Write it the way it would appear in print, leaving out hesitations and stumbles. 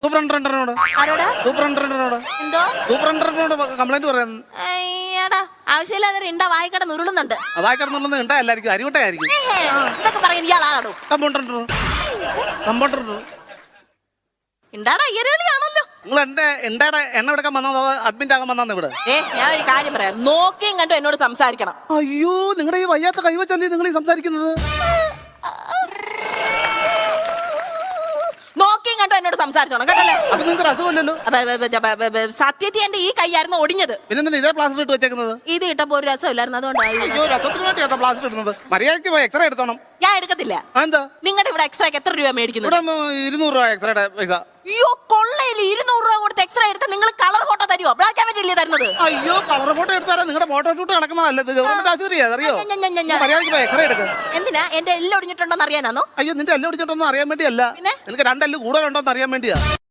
സൂപ്രണ്ടനോട് ആരോടാ? സൂപ്രണ്ടനോട് എന്തോ സൂപ്രണ്ടനോട് കംപ്ലൈന്റ് പറയാൻ അയ്യടാ ആവശ്യമില്ലാതെ ഇണ്ട വായിക്കട നുരുളുന്നുണ്ട്. വായിക്കടന്നുള്ളത് ഉണ്ടായിരിക്കും അരിവട്ടായിരിക്കും. ഇതൊക്കെ പറയാൻ ഇയാളാണോ? കമ്പൗണ്ടറിനോ കമ്പൗണ്ടറിനോ ഉണ്ടാടാ ഇരളിയാണല്ലോ. നിങ്ങൾ എന്താ എണ്ണ എടുക്കാൻ വന്നത് അഡ്മിറ്റ് ആകാൻ വന്നാന്ന് ഇവിടെ? ഞാൻ ഒരു കാര്യം പറയാം, നോക്കിയും കണ്ടു എന്നോട് സംസാരിക്കണം. അയ്യോ നിങ്ങളുടെ ഈ വയ്യാത്ത കൈവച്ചല്ലേ നിങ്ങൾ ഈ സംസാരിക്കുന്നത്? നോക്കിയും കണ്ടു എന്നോട് സംസാരിച്ചോണം കേട്ടല്ലേ? അപ്പൊ നിങ്ങൾക്ക് അസുഖമില്ലല്ലോ. സത്യത്തിൽ എന്റെ ഈ കൈയായിരുന്നു ഒടിഞ്ഞത്. പിന്നെ ഇതേ പ്ലാസ്റ്റർ ഇട്ട് വെച്ചേക്കുന്നത്? ഇത് ഇട്ടപ്പോ ഒരു രസമില്ലായിരുന്നു, അതുകൊണ്ടായി. അയ്യോ രസത്തിന് വേണ്ടിയാ പ്ലാസ്റ്റർ ഇടുന്നത്. മര്യാദയ്ക്ക് പോയി എക്സ്റേ എടുത്തോണം. ഞാൻ എടുക്കത്തില്ല. എന്താ നിങ്ങളുടെ ഇവിടെ എക്സ്റേക്ക് എത്ര രൂപ മേടിക്കുന്നത്? ഇവിടെ 200 രൂപ എക്സ്റേയുടെ പൈസ. അയ്യോ കൊള്ളയിൽ 200 രൂപ കൊടുത്ത് എക്സ്റേ എടുത്താൽ നിങ്ങൾ കളർ ഫോട്ടോ തരുമോ? ബ്ലാക്ക് ആൻഡ് വൈറ്റ് അല്ലേ തരുന്നത്? അയ്യോ കളർ ഫോട്ടോ എടുത്താലേ നിങ്ങളുടെ ഫോട്ടോ ഷൂട്ട് നടക്കുന്നതല്ലത്. ഗവൺമെന്റ് ആശുപത്രിയാ അറിയോ? മര്യാദയ്ക്ക് പോയി എക്സ്റേ എടുക്കുക. എന്തിനാ എന്റെ എല്ലാം ഒടിഞ്ഞിട്ടുണ്ടോന്ന് അറിയാനാണോ? അയ്യോ നിന്റെ എല്ലാം ഒടിച്ചിട്ടൊന്നും അറിയാൻ വേണ്ടിയല്ല, പിന്നെ നിനക്ക് 2 എല്ല് കൂടുതലുണ്ടോന്ന് അറിയാൻ വേണ്ടിയാ.